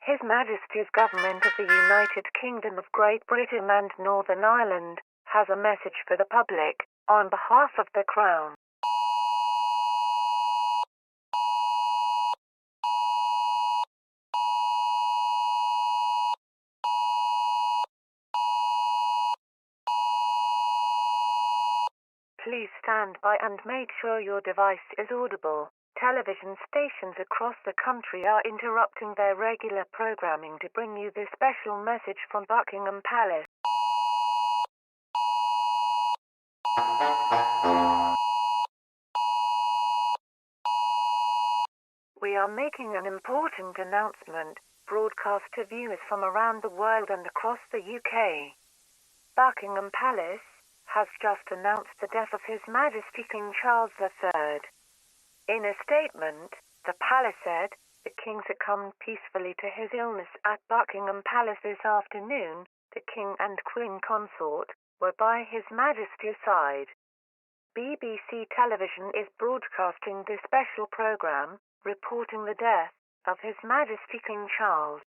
His Majesty's Government of the United Kingdom of Great Britain and Northern Ireland has a message for the public, on behalf of the Crown. Please stand by and make sure your device is audible. Television stations across the country are interrupting their regular programming to bring you this special message from Buckingham Palace. We are making an important announcement, broadcast to viewers from around the world and across the UK. Buckingham Palace has just announced the death of His Majesty King Charles III. In a statement, the palace said, the King succumbed peacefully to his illness at Buckingham Palace this afternoon. The King and Queen Consort were by His Majesty's side. BBC Television is broadcasting this special program, reporting the death of His Majesty King Charles.